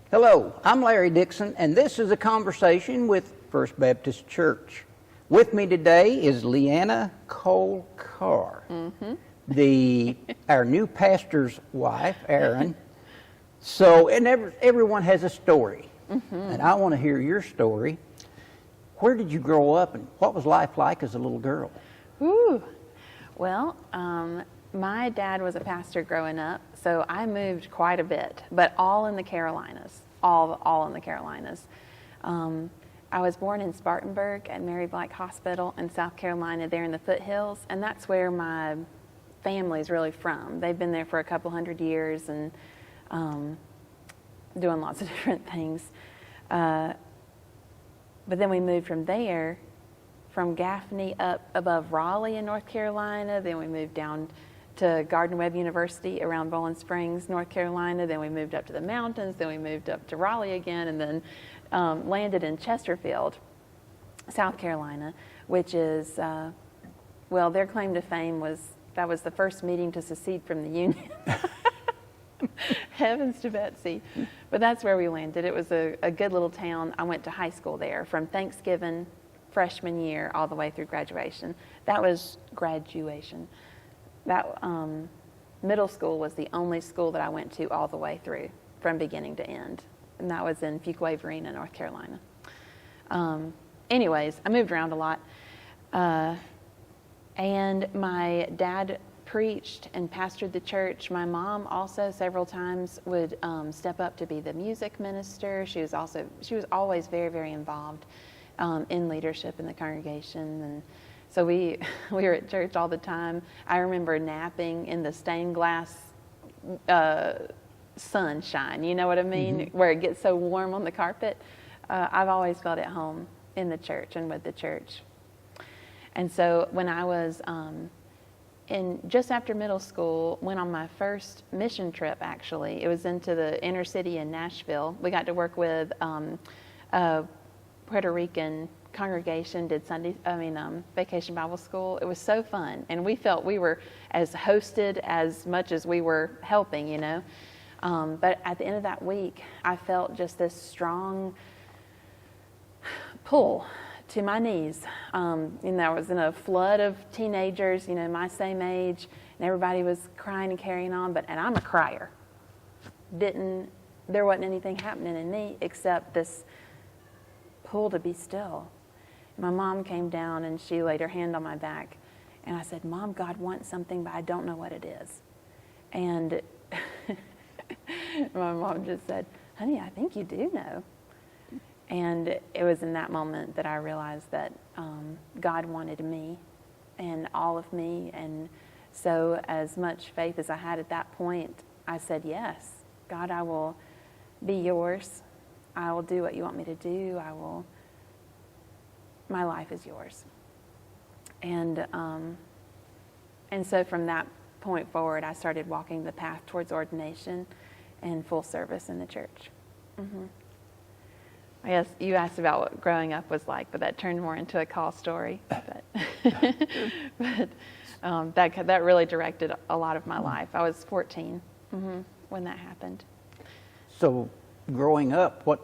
Hello, I'm Larry Dixon, and this is a conversation with First Baptist Church. With me today is Leanna Coyle-Carr, our new pastor's wife, Aaron. So, and everyone has a story, and I want to hear your story. Where did you grow up, and what was life like as a little girl? Well, my dad was a pastor growing up, so I moved quite a bit, but all in the Carolinas, all in the Carolinas. I was born in Spartanburg at Mary Black Hospital in South Carolina, there in the foothills, and that's where my family's really from. They've been there for a couple hundred years and doing lots of different things. But then we moved from there, from Gaffney up above Raleigh in North Carolina. Then we moved down to Gardner-Webb University around Bowling Springs, North Carolina. Then we moved up to the mountains. Then we moved up to Raleigh again, and then landed in Chesterfield, South Carolina, which is, well, their claim to fame was that was the first meeting to secede from the Union. Heavens to Betsy. But that's where we landed. It was a good little town. I went to high school there from Thanksgiving, freshman year, all the way through graduation. That was graduation. That middle school was the only school that I went to all the way through, from beginning to end. And that was in Fuquay-Varina, North Carolina. Anyways, I moved around a lot. And my dad preached and pastored the church. My mom also several times would step up to be the music minister. She was always very, very involved in leadership in the congregation. And so we were at church all the time. I remember napping in the stained glass sunshine, you know what I mean? Where it gets so warm on the carpet. I've always felt at home in the church and with the church. And so when I was just after middle school, went on my first mission trip, actually. It was into the inner city in Nashville. We got to work with a Puerto Rican congregation, did Vacation Bible School. It was so fun. And we felt we were as hosted as much as we were helping, you know. But at the end of that week, I felt just this strong pull to my knees. I was in a flood of teenagers, my same age, and everybody was crying and carrying on, and I'm a crier. There wasn't anything happening in me except this pull to be still. My mom came down and she laid her hand on my back, and I said, "Mom, God wants something, but I don't know what it is." And my mom just said, "Honey, I think you do know." And it was in that moment that I realized that God wanted me and all of me. And so as much faith as I had at that point, I said, "Yes, God, I will be yours. I will do what you want me to do. My life is yours." And so from that point forward, I started walking the path towards ordination and full service in the church. I guess you asked about what growing up was like, but that turned more into a call story. But that really directed a lot of my life. I was 14 when that happened. So, growing up, what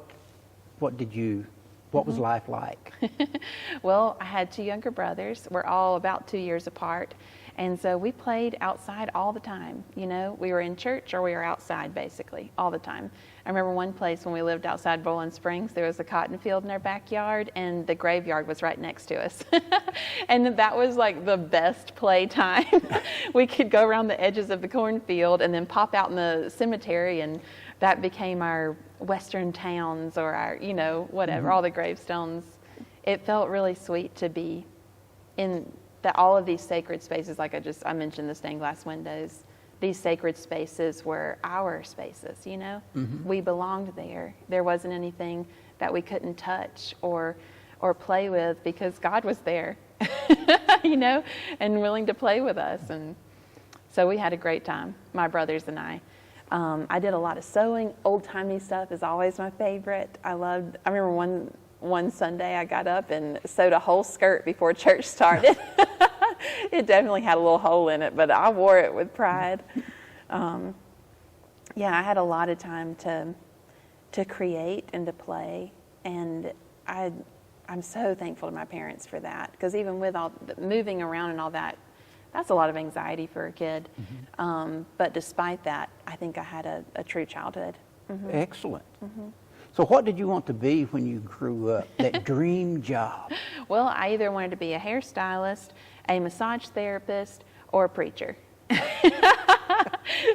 was life like? Well, I had two younger brothers. We're all about 2 years apart. And so we played outside all the time. We were in church or we were outside basically all the time. I remember one place when we lived outside Bowling Springs, there was a cotton field in our backyard and the graveyard was right next to us. And that was like the best play time. We could go around the edges of the cornfield and then pop out in the cemetery, and that became our western towns or our, whatever, all the gravestones. It felt really sweet to be in all of these sacred spaces, like I mentioned the stained glass windows, these sacred spaces were our spaces, We belonged there. There wasn't anything that we couldn't touch or play with because God was there, and willing to play with us. And so we had a great time, my brothers and I. I did a lot of sewing. Old-timey stuff is always my favorite. I remember one Sunday I got up and sewed a whole skirt before church started. It definitely had a little hole in it, but I wore it with pride. I had a lot of time to to create and to play. And I'm so thankful to my parents for that, because even with all the moving around and all that, that's a lot of anxiety for a kid. But despite that, I think I had a true childhood. Excellent. So what did you want to be when you grew up, that dream job? Well, I either wanted to be a hairstylist, a massage therapist, or a preacher.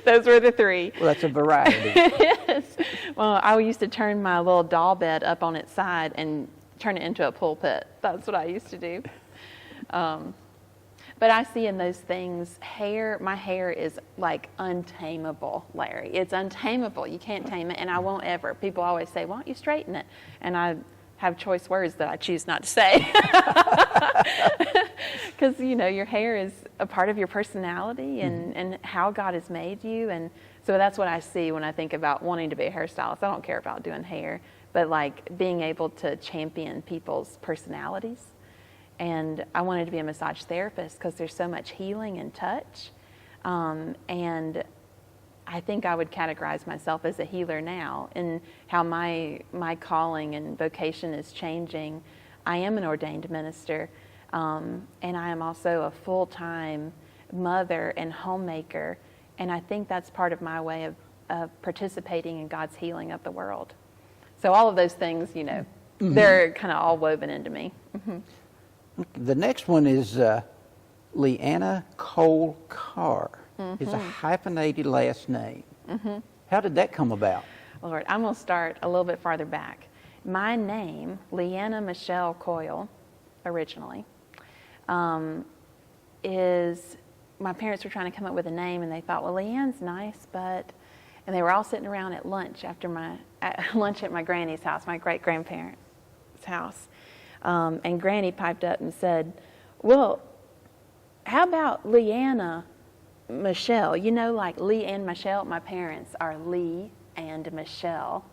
Those were the three. Well, that's a variety. Yes. Well, I used to turn my little doll bed up on its side and turn it into a pulpit. That's what I used to do. But I see in those things, my hair is like untamable, Larry. It's untamable. You can't tame it, and I won't ever. People always say, why don't you straighten it? And I have choice words that I choose not to say. Because, your hair is a part of your personality and how God has made you. And so that's what I see when I think about wanting to be a hairstylist. I don't care about doing hair, but like being able to champion people's personalities. And I wanted to be a massage therapist because there's so much healing and touch. And I think I would categorize myself as a healer now, and how my calling and vocation is changing. I am an ordained minister, and I am also a full-time mother and homemaker. And I think that's part of my way of participating in God's healing of the world. So all of those things, they're kind of all woven into me. The next one is Leanna Coyle-Carr. It's a hyphenated last name. How did that come about? Lord, I'm going to start a little bit farther back. My name, Leanna Michelle Coyle, originally, is, my parents were trying to come up with a name, and they thought, well, Leanne's nice, but, and they were all sitting around at lunch lunch at my granny's house, my great-grandparents' house. And Granny piped up and said, well, how about Leanna Michelle? Like Lee and Michelle, my parents are Lee and Michelle.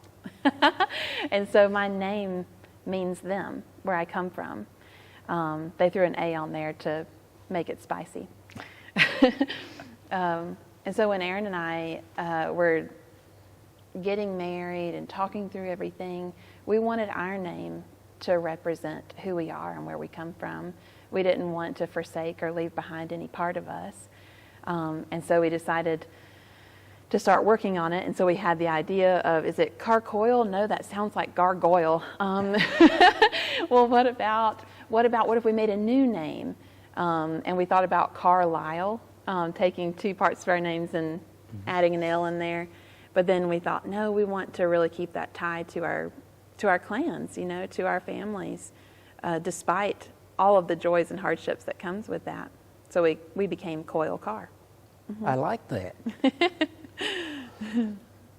And so my name means them, where I come from. They threw an A on there to make it spicy. And so when Aaron and I were getting married and talking through everything, we wanted our name to represent who we are and where we come from. We didn't want to forsake or leave behind any part of us. And so we decided to start working on it. And so we had the idea of, is it Carcoyle? No, that sounds like gargoyle. Well, what if we made a new name? And we thought about Carlisle, taking two parts of our names and adding an L in there. But then we thought, no, we want to really keep that tied to our clans, to our families, despite all of the joys and hardships that comes with that. So we became Coyle-Carr. I like that.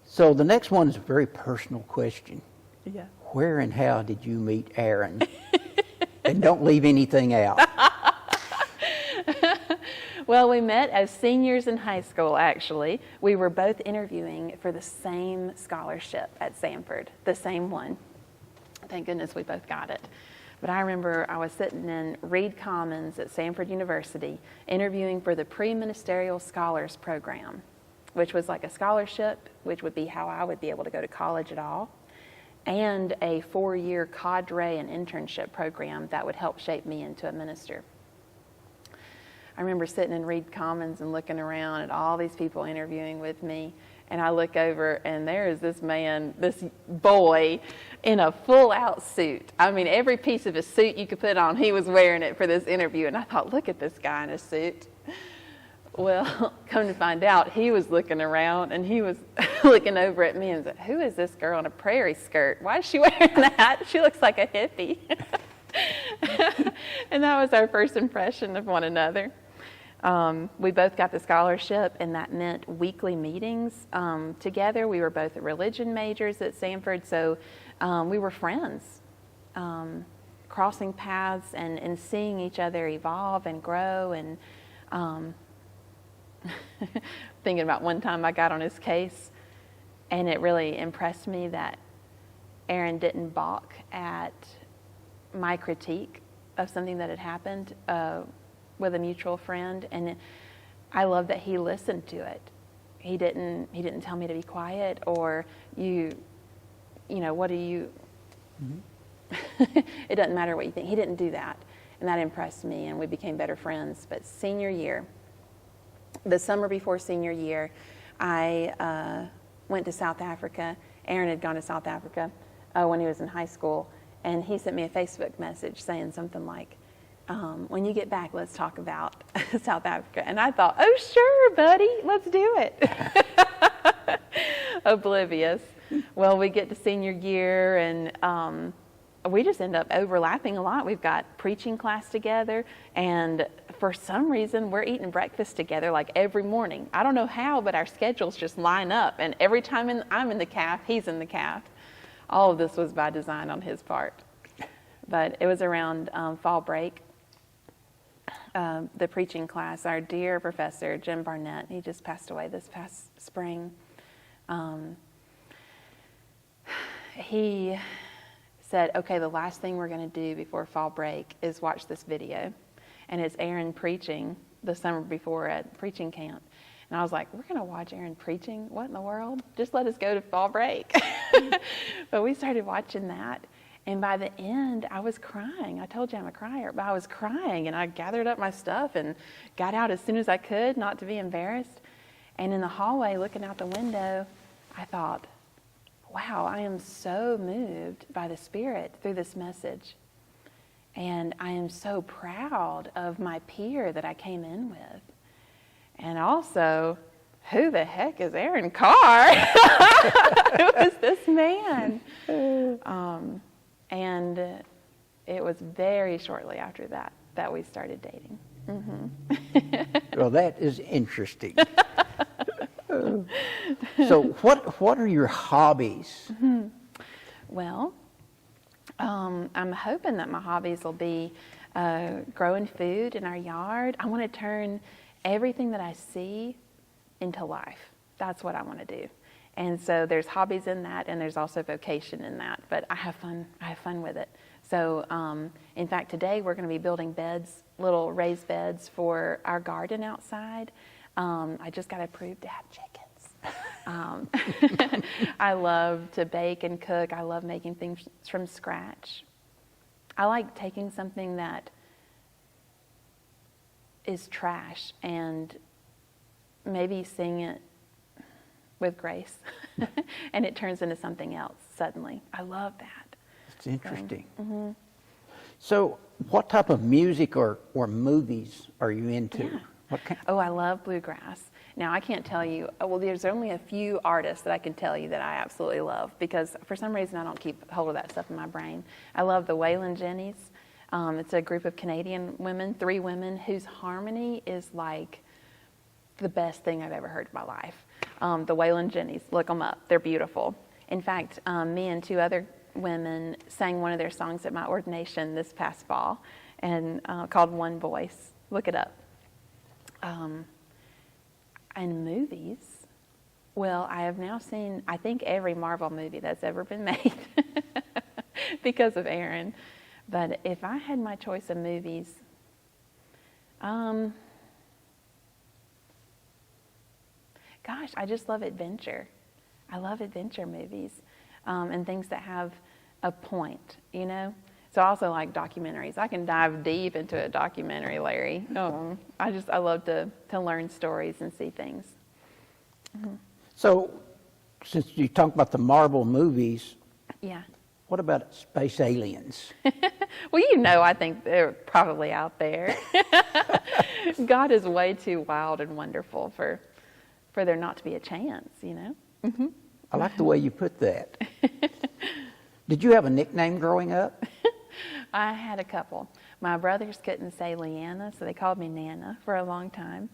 So the next one is a very personal question. Yeah. Where and how did you meet Aaron? And don't leave anything out. Well, we met as seniors in high school, actually. We were both interviewing for the same scholarship at Samford, the same one. Thank goodness we both got it. But I remember I was sitting in Reed Commons at Samford University interviewing for the Pre-Ministerial Scholars Program, which was like a scholarship, which would be how I would be able to go to college at all, and a 4-year cadre and internship program that would help shape me into a minister. I remember sitting in Reed Commons and looking around at all these people interviewing with me, and I look over and there is this man, this boy in a full-out suit. I mean, every piece of his suit you could put on, he was wearing it for this interview, and I thought, look at this guy in a suit. Well, come to find out, he was looking around and he was looking over at me and said, who is this girl in a prairie skirt? Why is she wearing that? She looks like a hippie. And that was our first impression of one another. We both got the scholarship, and that meant weekly meetings together. We were both religion majors at Samford, so we were friends, crossing paths and seeing each other evolve and grow. And thinking about one time I got on his case, and it really impressed me that Aaron didn't balk at my critique of something that had happened with a mutual friend, and I love that he listened to it. He didn't tell me to be quiet, or you what do you, it doesn't matter what you think. He didn't do that. And that impressed me, and we became better friends. But senior year, the summer before senior year, I went to South Africa. Aaron had gone to South Africa when he was in high school, and he sent me a Facebook message saying something like, when you get back, let's talk about South Africa. And I thought, oh, sure, buddy, let's do it. Oblivious. Well, we get to senior year, and we just end up overlapping a lot. We've got preaching class together, and for some reason, we're eating breakfast together like every morning. I don't know how, but our schedules just line up, and every time I'm in the calf, he's in the calf. All of this was by design on his part. But it was around fall break. The preaching class, our dear professor, Jim Barnett, he just passed away this past spring. He said, okay, the last thing we're going to do before fall break is watch this video. And it's Aaron preaching the summer before at preaching camp. And I was like, we're going to watch Aaron preaching? What in the world? Just let us go to fall break. But we started watching that. And by the end, I was crying. I told you I'm a crier, but I was crying. And I gathered up my stuff and got out as soon as I could, not to be embarrassed. And in the hallway, looking out the window, I thought, wow, I am so moved by the Spirit through this message. And I am so proud of my peer that I came in with. And also, who the heck is Aaron Carr? Who is this man? And it was very shortly after that we started dating. Mm-hmm. Well, that is interesting. So what are your hobbies? Mm-hmm. Well, I'm hoping that my hobbies will be growing food in our yard. I want to turn everything that I see into life. That's what I want to do. And so there's hobbies in that, and there's also vocation in that. But I have fun with it. So in fact, today we're going to be building beds, little raised beds for our garden outside. I just got approved to have chickens. I love to bake and cook. I love making things from scratch. I like taking something that is trash and maybe seeing it with grace and it turns into something else suddenly. I love that. It's interesting. Mm-hmm. So what type of music or movies are you into? Yeah. What kind? Oh, I love bluegrass. Now, I can't tell you, well, there's only a few artists that I can tell you that I absolutely love because for some reason I don't keep hold of that stuff in my brain. I love the Waylon Jennys. It's a group of Canadian women, 3 women, whose harmony is like the best thing I've ever heard in my life. The Waylon Jennys, look them up. They're beautiful. In fact, me and 2 other women sang one of their songs at my ordination this past fall and called One Voice. Look it up. And movies, well, I have now seen, I think, every Marvel movie that's ever been made because of Aaron. But if I had my choice of movies, gosh, I just love adventure. I love adventure movies and things that have a point, you know? So I also like documentaries. I can dive deep into a documentary, Larry. I love to learn stories and see things. Mm-hmm. So since you talk about the Marvel movies, Yeah. what about space aliens? Well, you know, I think they're probably out there. God is way too wild and wonderful for there not to be a chance, you know? Mm-hmm. I like the way you put that. Did you have a nickname growing up? I had a couple. My brothers couldn't say Leanna, so they called me Nana for a long time.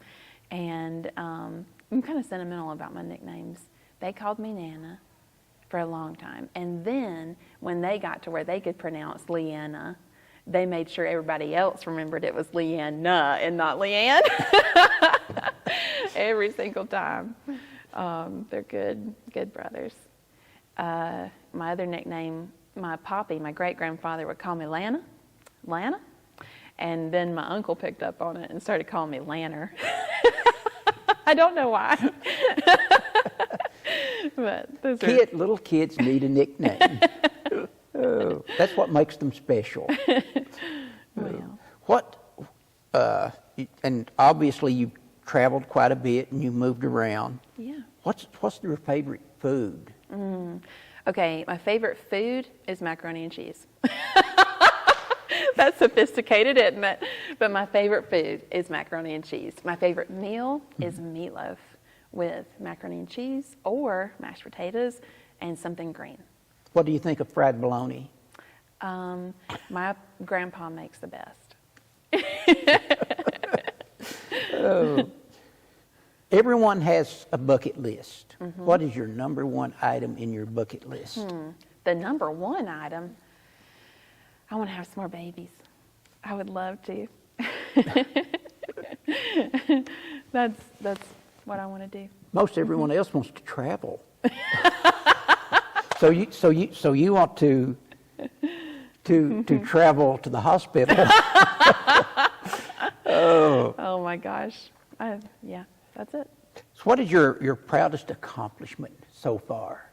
And I'm kind of sentimental about my nicknames. They called me Nana for a long time. And then when they got to where they could pronounce Leanna, they made sure everybody else remembered it was Leanna and not Leanne. Every single time. They're good brothers. My other nickname, my poppy, my great-grandfather would call me Lana. And then my uncle picked up on it and started calling me Lanner. I don't know why. But those are... Little kids need a nickname. Oh, that's what makes them special. Well, And obviously you traveled quite a bit and you moved around. yeah. What's your favorite food? Okay, my favorite food is macaroni and cheese. That's sophisticated, isn't it? But my favorite food is macaroni and cheese. My favorite meal is meatloaf with macaroni and cheese or mashed potatoes and something green. What do you think of fried bologna? My grandpa makes the best. Oh. Everyone has a bucket list. What is your number one item in your bucket list? The number one item, I want to have some more babies. I would love to. That's what I want to do. Most everyone else wants to travel. So you want to travel to the hospital. Oh my gosh. Yeah, that's it. So what is your proudest accomplishment so far?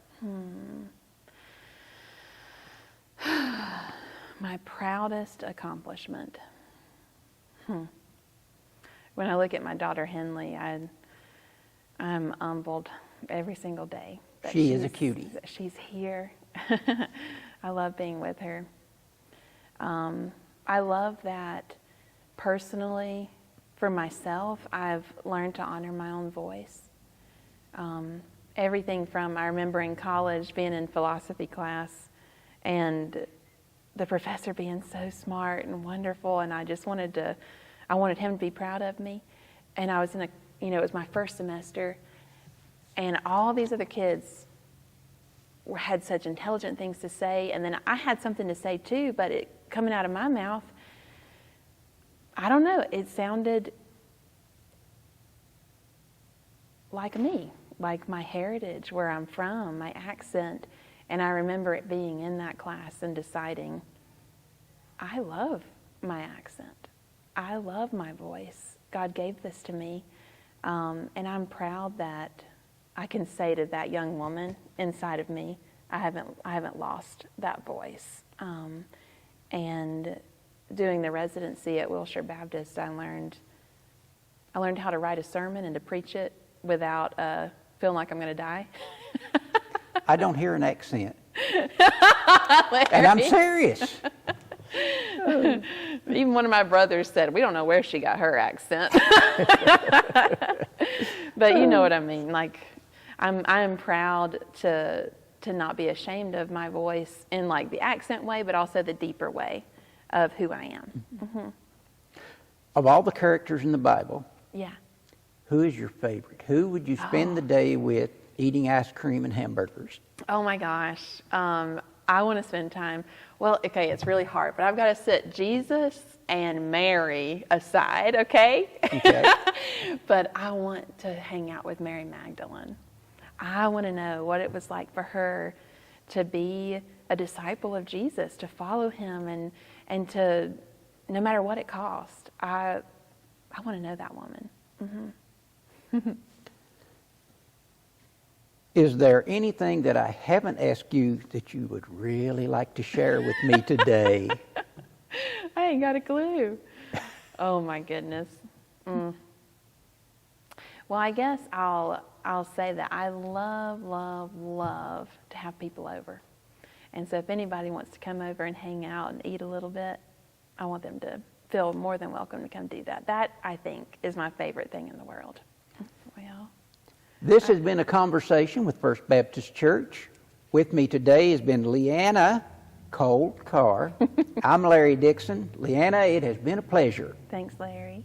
My proudest accomplishment. When I look at my daughter Henley, I'm humbled every single day. that She is a she's- cutie. that She's here. I love being with her. I love that personally, for myself, I've learned to honor my own voice. Everything from, I remember in college being in philosophy class and the professor being so smart and wonderful, and I wanted him to be proud of me. And I was it was my first semester, and all these other kids had such intelligent things to say, and then I had something to say too, but it coming out of my mouth, I don't know, it sounded like me, like my heritage, where I'm from, my accent. And I remember it being in that class and deciding, I love my accent. I love my voice. God gave this to me. And I'm proud that I can say to that young woman inside of me, I haven't lost that voice. And doing the residency at Wilshire Baptist, I learned how to write a sermon and to preach it without feeling like I'm going to die. I don't hear an accent. And I'm serious. Even one of my brothers said, we don't know where she got her accent. But you know what I mean. Like, I'm proud to not be ashamed of my voice in like the accent way, but also the deeper way of who I am. Mm-hmm. Of all the characters in the Bible, Yeah. who is your favorite? Who would you spend the day with eating ice cream and hamburgers? Oh my gosh. I want to spend time. Well, okay, it's really hard, but I've got to set Jesus and Mary aside, okay? Okay. But I want to hang out with Mary Magdalene. I want to know what it was like for her to be a disciple of Jesus, to follow him, and to, no matter what it cost, I want to know that woman. Mm-hmm. Is there anything that I haven't asked you that you would really like to share with me today? I ain't got a clue. Oh my goodness. Well, I guess I'll say that I love to have people over. And so if anybody wants to come over and hang out and eat a little bit, I want them to feel more than welcome to come do that. That, I think, is my favorite thing in the world. Well, This has been a conversation with First Baptist Church. With me today has been Leanna Coyle-Carr. I'm Larry Dixon. Leanna, it has been a pleasure. thanks, Larry.